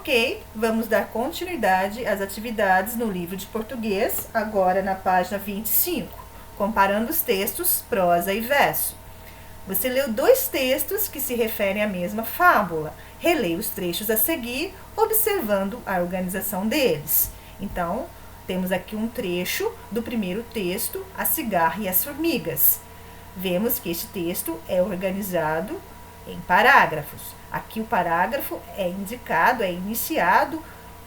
Ok, vamos dar continuidade às atividades no livro de português, agora na página 25, comparando os textos prosa e verso. Você leu dois textos que se referem à mesma fábula. Releia os trechos a seguir, observando a organização deles. Então, temos aqui um trecho do primeiro texto, A Cigarra e as Formigas. Vemos que este texto é organizado em parágrafos. Aqui o parágrafo é indicado, é iniciado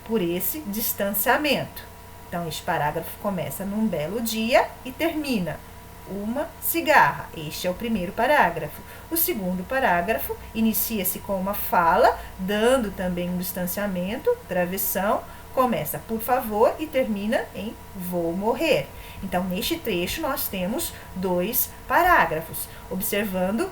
por esse distanciamento. Então, este parágrafo começa num belo dia e termina uma cigarra. Este é o primeiro parágrafo. O segundo parágrafo inicia-se com uma fala, dando também um distanciamento, travessão, começa por favor e termina em vou morrer. Então, neste trecho, nós temos dois parágrafos, observando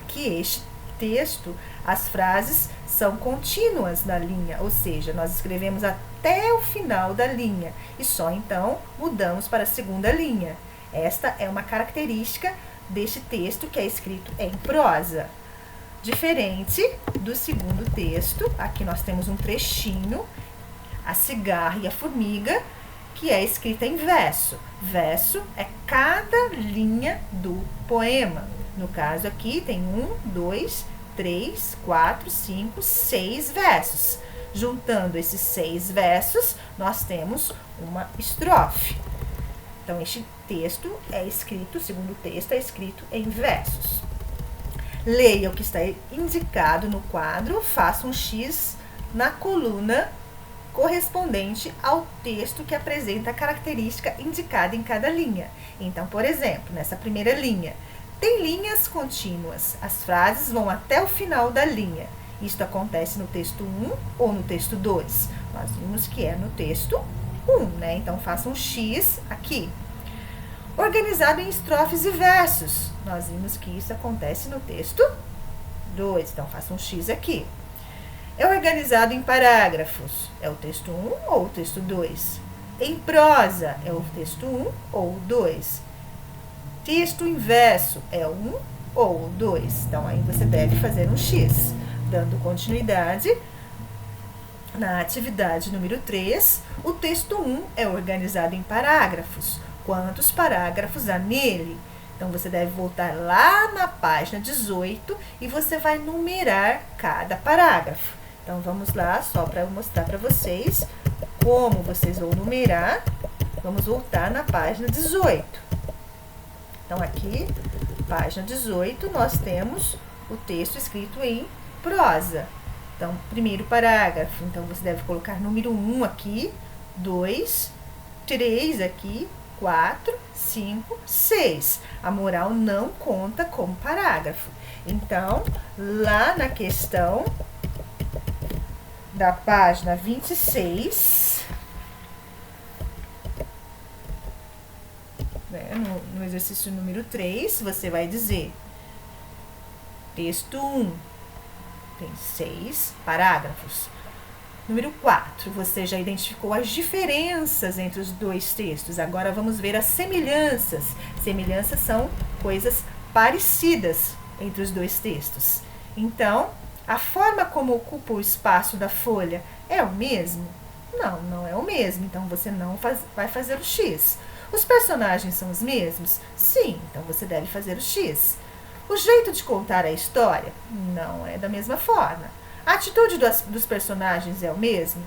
que este texto, as frases são contínuas na linha, ou seja, nós escrevemos até o final da linha e só então mudamos para a segunda linha. Esta é uma característica deste texto que é escrito em prosa. Diferente do segundo texto, aqui nós temos um trechinho, A Cigarra e a Formiga, que é escrita em verso. Verso é cada linha do poema. No caso aqui tem 1, 2, 3, 4, 5, 6 versos. Juntando esses 6 versos, nós temos uma estrofe. Então, este texto é escrito, o segundo texto é escrito em versos. Leia o que está indicado no quadro, faça um X na coluna correspondente ao texto que apresenta a característica indicada em cada linha. Então, por exemplo, nessa primeira linha, tem linhas contínuas. As frases vão até o final da linha. Isto acontece no texto 1 ou no texto 2. Nós vimos que é no texto 1, né? Então, faça um X aqui. Organizado em estrofes e versos. Nós vimos que isso acontece no texto 2. Então, faça um X aqui. É organizado em parágrafos. É o texto 1 ou o texto 2? Em prosa, é o texto 1 ou o 2? Texto em verso, é o 1 ou o 2? Então, aí você deve fazer um X. Dando continuidade, na atividade número 3, o texto 1 é organizado em parágrafos. Quantos parágrafos há nele? Então, você deve voltar lá na página 18 e você vai numerar cada parágrafo. Então, vamos lá, só para eu mostrar para vocês como vocês vão numerar. Vamos voltar na página 18. Então, aqui, página 18, nós temos o texto escrito em prosa. Então, primeiro parágrafo. Então, você deve colocar número 1 aqui, 2, 3 aqui, 4, 5, 6. A moral não conta como parágrafo. Então, lá na questão da página 26, né, no exercício número 3, você vai dizer, texto 1, tem 6 parágrafos. Número 4, você já identificou as diferenças entre os dois textos. Agora vamos ver as semelhanças. Semelhanças são coisas parecidas entre os dois textos. Então, a forma como ocupa o espaço da folha é o mesmo? Não, não é o mesmo. Então, você não vai fazer o X. Os personagens são os mesmos? Sim, então você deve fazer o X. O jeito de contar a história não é da mesma forma. A atitude dos personagens é o mesmo?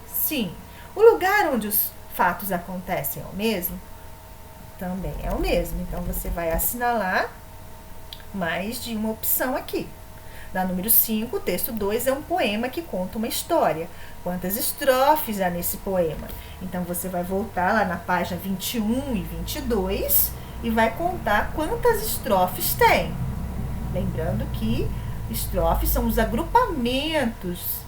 Sim. O lugar onde os fatos acontecem é o mesmo? Também é o mesmo. Então, você vai assinalar mais de uma opção aqui. Na número 5, o texto 2 é um poema que conta uma história. Quantas estrofes há nesse poema? Então, você vai voltar lá na página 21 e 22 e vai contar quantas estrofes tem. Lembrando que estrofes são os agrupamentos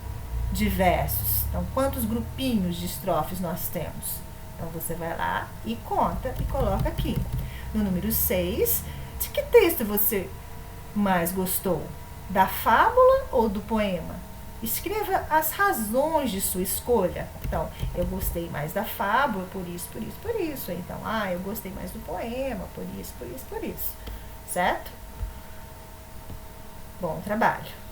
de versos. Então, quantos grupinhos de estrofes nós temos? Então, você vai lá e conta e coloca aqui. No número 6, de que texto você mais gostou? Da fábula ou do poema? Escreva as razões de sua escolha. Então, eu gostei mais da fábula, por isso, por isso, por isso. Então, eu gostei mais do poema, por isso, por isso, por isso. Certo? Bom trabalho!